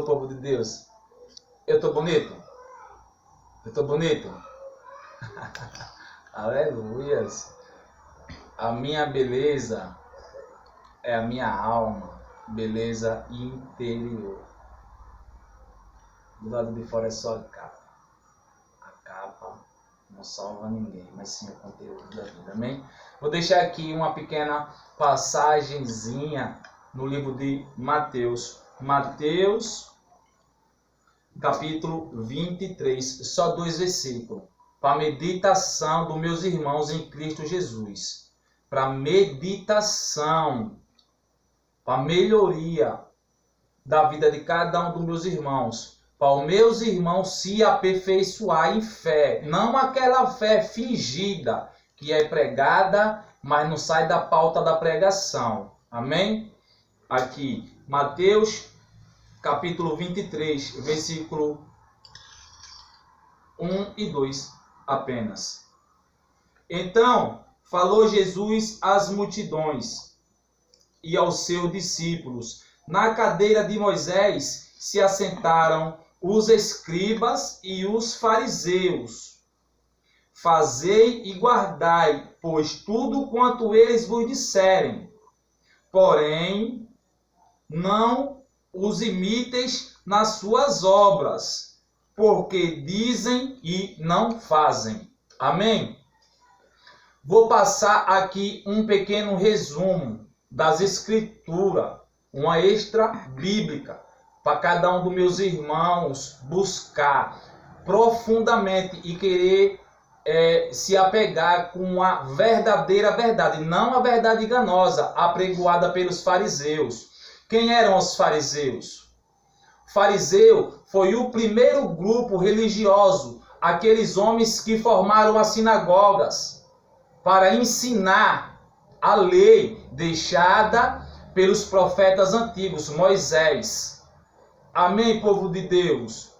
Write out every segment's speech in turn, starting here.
povo de Deus? Eu tô bonito? Eu tô bonito? Aleluias. A minha beleza é a minha alma, beleza interior. Do lado de fora é só a capa. A capa não salva ninguém, mas sim o conteúdo da vida. Amém? Vou deixar aqui uma pequena passagenzinha no livro de Mateus. Mateus, capítulo 23, só 2 versículos. Para meditação dos meus irmãos em Cristo Jesus. Para meditação, para melhoria da vida de cada um dos meus irmãos. Para os meus irmãos se aperfeiçoar em fé. Não aquela fé fingida que é pregada, mas não sai da pauta da pregação. Amém? Aqui, Mateus, capítulo 23, versículo 1 e 2 apenas. Então, falou Jesus às multidões e aos seus discípulos. Na cadeira de Moisés se assentaram os escribas e os fariseus. Fazei e guardai, pois tudo quanto eles vos disserem. Porém, não os imiteis nas suas obras, porque dizem e não fazem. Amém? Vou passar aqui um pequeno resumo das Escrituras, uma extra bíblica, para cada um dos meus irmãos buscar profundamente e querer se apegar com a verdadeira verdade, não a verdade enganosa, apregoada pelos fariseus. Quem eram os fariseus? O fariseu foi o primeiro grupo religioso, aqueles homens que formaram as sinagogas para ensinar a lei deixada pelos profetas antigos, Moisés. Amém, povo de Deus?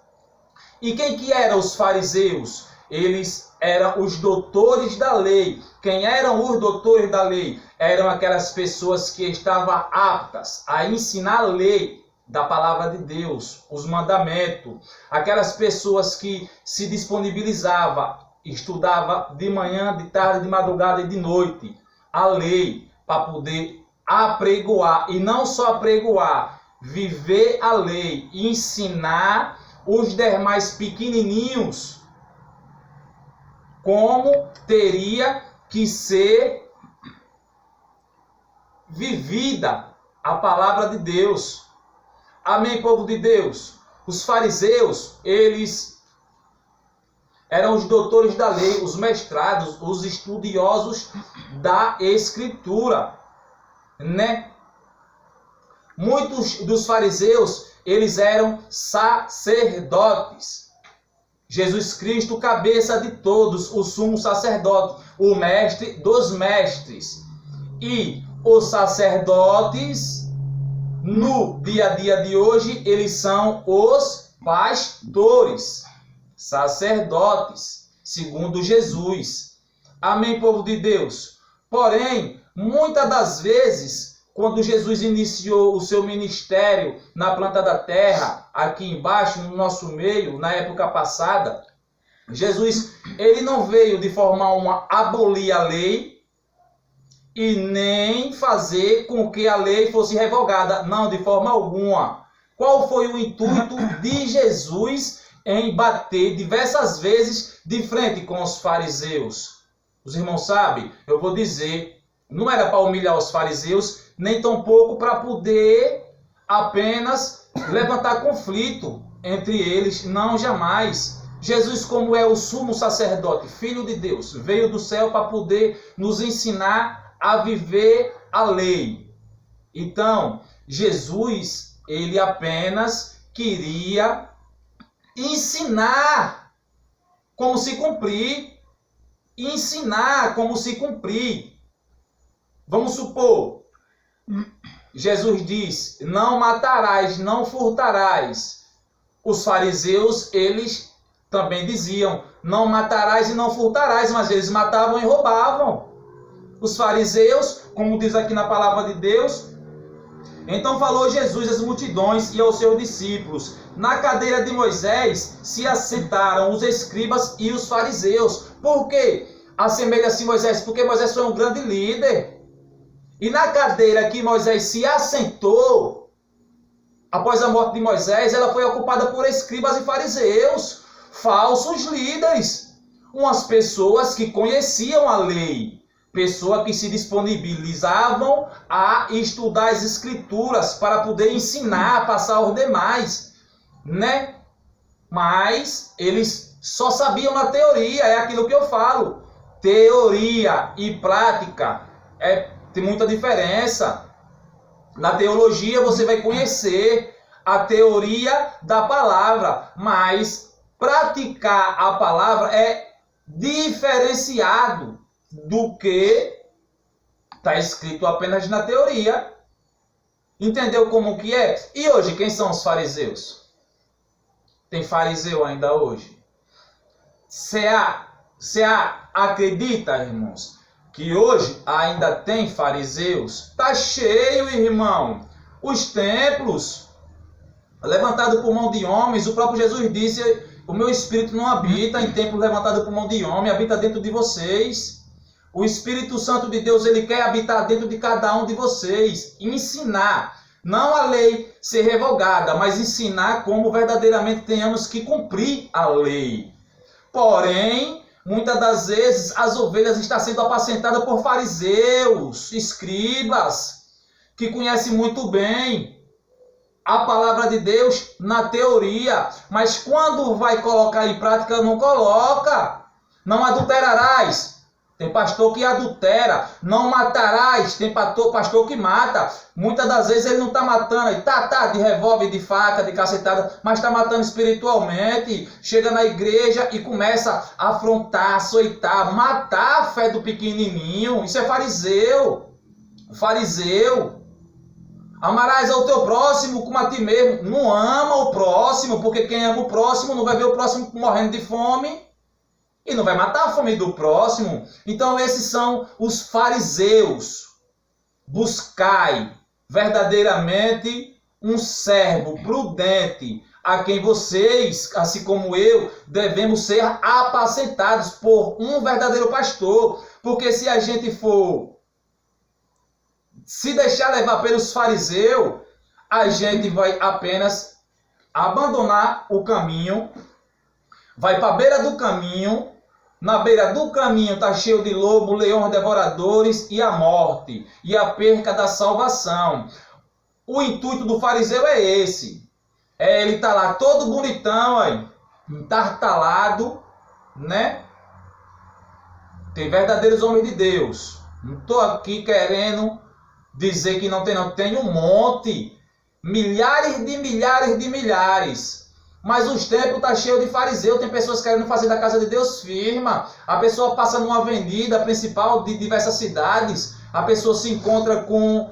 E quem que eram os fariseus? Eles eram os doutores da lei. Quem eram os doutores da lei? Eram aquelas pessoas que estavam aptas a ensinar a lei da palavra de Deus, os mandamentos. Aquelas pessoas que se disponibilizavam, estudavam de manhã, de tarde, de madrugada e de noite a lei para poder apregoar, e não só apregoar, viver a lei e ensinar os demais pequenininhos como teria que ser vivida a palavra de Deus. Amém, povo de Deus? Os fariseus, eles eram os doutores da lei, os mestrados, os estudiosos da Escritura, né? Muitos dos fariseus, eles eram sacerdotes. Jesus Cristo, cabeça de todos, o sumo sacerdote, o mestre dos mestres. E os sacerdotes, no dia a dia de hoje, eles são os pastores, sacerdotes, segundo Jesus. Amém, povo de Deus? Porém, muitas das vezes, quando Jesus iniciou o seu ministério na planta da terra, aqui embaixo, no nosso meio, na época passada, Jesus, ele não veio de forma uma abolir a lei e nem fazer com que a lei fosse revogada. Não, de forma alguma. Qual foi o intuito de Jesus em bater diversas vezes de frente com os fariseus? Os irmãos sabem? Eu vou dizer, não era para humilhar os fariseus, nem tampouco para poder apenas levantar conflito entre eles. Não, jamais. Jesus, como é o sumo sacerdote, filho de Deus, veio do céu para poder nos ensinar a viver a lei. Então, Jesus, ele apenas queria ensinar como se cumprir. Ensinar como se cumprir. Vamos supor, Jesus diz, não matarás, não furtarás. Os fariseus, eles também diziam, não matarás e não furtarás, mas eles matavam e roubavam. Os fariseus, como diz aqui na palavra de Deus, Então falou Jesus às multidões e aos seus discípulos. Na cadeira de Moisés se assentaram os escribas e os fariseus. Por quê? Assemelha-se Moisés, porque Moisés foi um grande líder. E na cadeira que Moisés se assentou, após a morte de Moisés, ela foi ocupada por escribas e fariseus, falsos líderes. Umas pessoas que conheciam a lei, pessoas que se disponibilizavam a estudar as escrituras para poder ensinar, passar aos demais, né? Mas eles só sabiam na teoria, é aquilo que eu falo. Teoria e prática tem muita diferença. Na teologia você vai conhecer a teoria da palavra, mas praticar a palavra é diferenciado do que está escrito apenas na teoria. Entendeu como que é? E hoje, quem são os fariseus? Tem fariseu ainda hoje? Você acredita, irmãos, que hoje ainda tem fariseus? Está cheio, irmão. Os templos, levantados por mão de homens, o próprio Jesus disse: o meu espírito não habita em templo levantado por mão de homem, habita dentro de vocês. O Espírito Santo de Deus, ele quer habitar dentro de cada um de vocês. Ensinar, não a lei ser revogada, mas ensinar como verdadeiramente tenhamos que cumprir a lei. Porém, muitas das vezes as ovelhas estão sendo apacentadas por fariseus, escribas, que conhecem muito bem a palavra de Deus na teoria, mas quando vai colocar em prática, não coloca. Não adulterarás. Tem pastor que adultera. Não matarás. Tem pastor que mata. Muitas das vezes ele não está matando. Ele tá de revólver, de faca, de cacetada, mas está matando espiritualmente. Chega na igreja e começa a afrontar, açoitar, matar a fé do pequenininho. Isso é fariseu. Fariseu. Amarás ao teu próximo como a ti mesmo. Não ama o próximo, porque quem ama o próximo não vai ver o próximo morrendo de fome e não vai matar a fome do próximo. Então esses são os fariseus. Buscai verdadeiramente um servo prudente, a quem vocês, assim como eu, devemos ser apacentados por um verdadeiro pastor. Porque se a gente for se deixar levar pelos fariseus, a gente vai apenas abandonar o caminho, vai para a beira do caminho, na beira do caminho está cheio de lobo, leões devoradores e a morte, e a perca da salvação. O intuito do fariseu é esse, ele está lá todo bonitão, aí, entartalado, né? Tem verdadeiros homens de Deus, não estou aqui querendo dizer que não tem um monte, milhares de milhares. Mas os templos estão cheios de fariseu, tem pessoas querendo fazer da casa de Deus firma. A pessoa passa numa avenida principal de diversas cidades, a pessoa se encontra com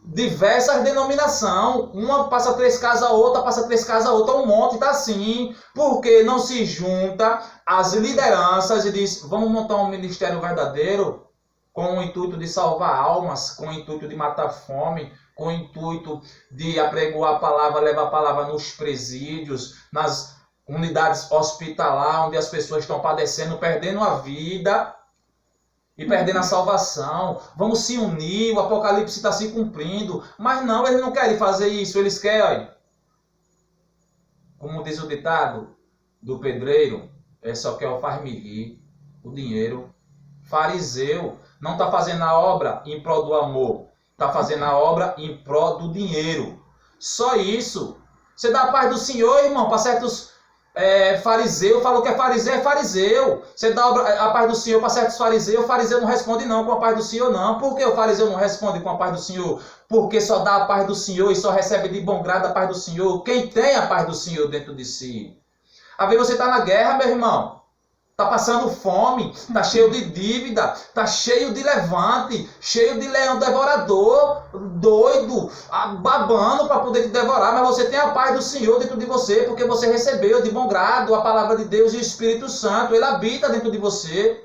diversas denominações. Uma passa 3 casas, a outra passa 3 casas, a outra, um monte está assim. Porque não se junta as lideranças e diz: vamos montar um ministério verdadeiro, com o intuito de salvar almas, com o intuito de matar fome, com o intuito de apregoar a palavra, levar a palavra nos presídios, nas unidades hospitalares, onde as pessoas estão padecendo, perdendo a vida e perdendo a salvação. Vamos se unir, o Apocalipse está se cumprindo. Mas não, eles não querem fazer isso, eles querem, como diz o ditado do pedreiro, só quer o faz-me rir, o dinheiro. Fariseu não está fazendo a obra em prol do amor, está fazendo a obra em prol do dinheiro. Só isso. Você dá a paz do Senhor, irmão, para certos fariseus, falou que é fariseu. Você dá a paz do Senhor para certos fariseus, o fariseu não responde não com a paz do Senhor, não. Por que o fariseu não responde com a paz do Senhor? Porque só dá a paz do Senhor e só recebe de bom grado a paz do Senhor quem tem a paz do Senhor dentro de si. Às vezes você está na guerra, meu irmão. Está passando fome, está cheio de dívida, está cheio de levante, cheio de leão devorador, doido, babando para poder te devorar, mas você tem a paz do Senhor dentro de você, porque você recebeu de bom grado a palavra de Deus e o Espírito Santo, ele habita dentro de você.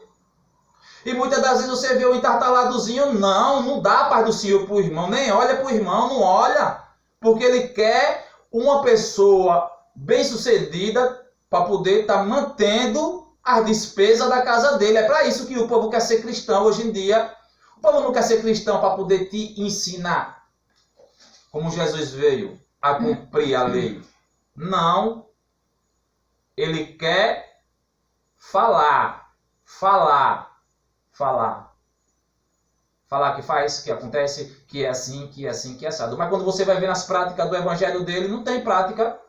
E muitas das vezes você vê o entartaladozinho, não dá a paz do Senhor para o irmão, nem olha para o irmão, não olha. Porque ele quer uma pessoa bem-sucedida para poder estar mantendo as despesas da casa dele. É para isso que o povo quer ser cristão hoje em dia. O povo não quer ser cristão para poder te ensinar como Jesus veio a cumprir a lei. Não. Ele quer falar que faz, que acontece, que é assim, que é assim, que é assado. Mas quando você vai ver nas práticas do evangelho dele, não tem prática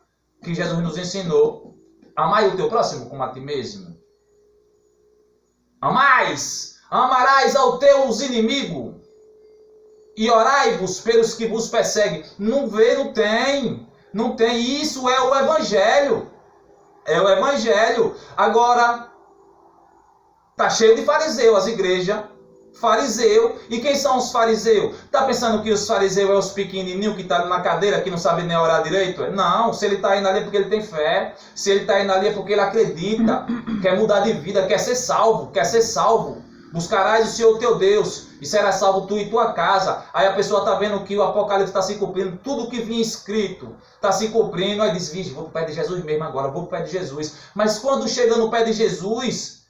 que Jesus nos ensinou. Amai o teu próximo como a ti mesmo. Amarás aos teus inimigos e orai-vos pelos que vos perseguem. Não vê, não tem. Não tem. Isso é o evangelho. É o evangelho. Agora, tá cheio de fariseu as igrejas. Fariseu. E quem são os fariseus? Tá pensando que os fariseus é os pequenininhos que estão na cadeira, que não sabem nem orar direito? Não, se ele está indo ali é porque ele tem fé. Se ele está indo ali é porque ele acredita. Quer mudar de vida, quer ser salvo. Buscarás o Senhor teu Deus e serás salvo tu e tua casa. Aí a pessoa está vendo que o Apocalipse está se cumprindo. Tudo que vinha escrito está se cumprindo. Aí diz, vixe, vou para o pé de Jesus mesmo agora, vou para o pé de Jesus. Mas quando chega no pé de Jesus,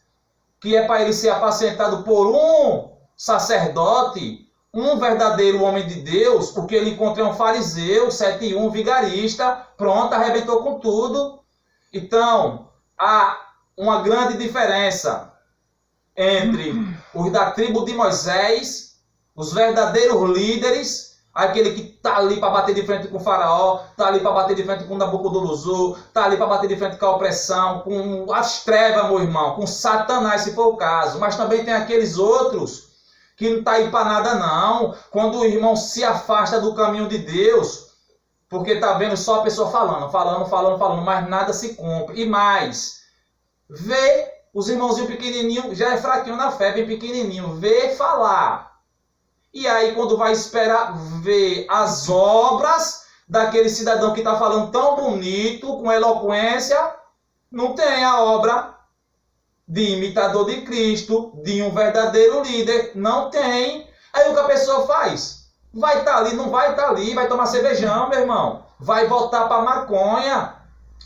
que é para ele ser apacentado por um sacerdote, um verdadeiro homem de Deus, porque ele encontrou um fariseu, 7-1, vigarista, pronto, arrebentou com tudo. Então, há uma grande diferença entre os da tribo de Moisés, os verdadeiros líderes, aquele que está ali para bater de frente com o faraó, está ali para bater de frente com Nabucodonosor, está ali para bater de frente com a opressão, com as trevas, meu irmão, com Satanás, se for o caso. Mas também tem aqueles outros que não está aí para nada não. Quando o irmão se afasta do caminho de Deus, porque está vendo só a pessoa falando, mas nada se cumpre. E mais, vê os irmãozinhos pequenininhos, já é fraquinho na fé, bem pequenininho, vê falar. E aí quando vai esperar ver as obras daquele cidadão que está falando tão bonito, com eloquência, não tem a obra de imitador de Cristo, de um verdadeiro líder, não tem. Aí o que a pessoa faz? Vai estar ali, não vai estar ali, vai tomar cervejão, meu irmão. Vai voltar para a maconha,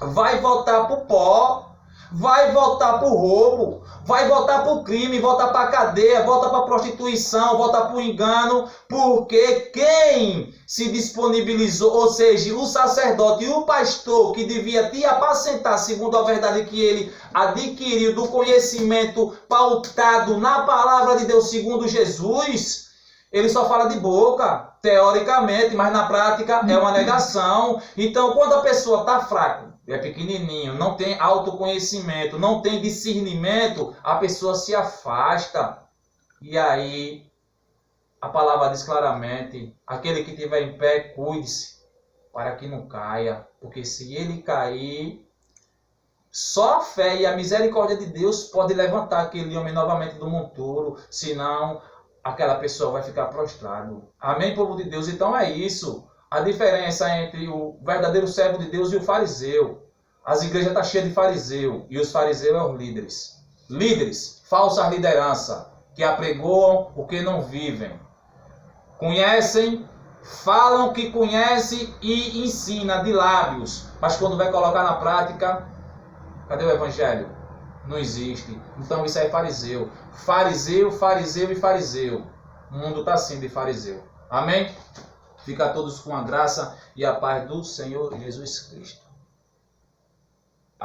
vai voltar para o pó, vai voltar para o roubo, vai voltar para o crime, volta para a cadeia, volta para a prostituição, volta para o engano, porque quem se disponibilizou, ou seja, o sacerdote e o pastor que devia te apacentar segundo a verdade que ele adquiriu do conhecimento pautado na palavra de Deus segundo Jesus, ele só fala de boca, teoricamente, mas na prática é uma negação. Então, quando a pessoa está fraca, é pequenininho, não tem autoconhecimento, não tem discernimento, a pessoa se afasta. E aí, a palavra diz claramente, aquele que estiver em pé, cuide-se, para que não caia. Porque se ele cair, só a fé e a misericórdia de Deus pode levantar aquele homem novamente do monturo, senão aquela pessoa vai ficar prostrado. Amém, povo de Deus? Então é isso. A diferença entre o verdadeiro servo de Deus e o fariseu. As igrejas estão cheias de fariseu, e os fariseus são os líderes. Líderes, falsa liderança, que apregoam o que não vivem. Conhecem, falam que conhecem e ensinam de lábios, mas quando vai colocar na prática, cadê o evangelho? Não existe. Então isso é fariseu. Fariseu, fariseu e fariseu. O mundo está assim de fariseu. Amém? Fica a todos com a graça e a paz do Senhor Jesus Cristo.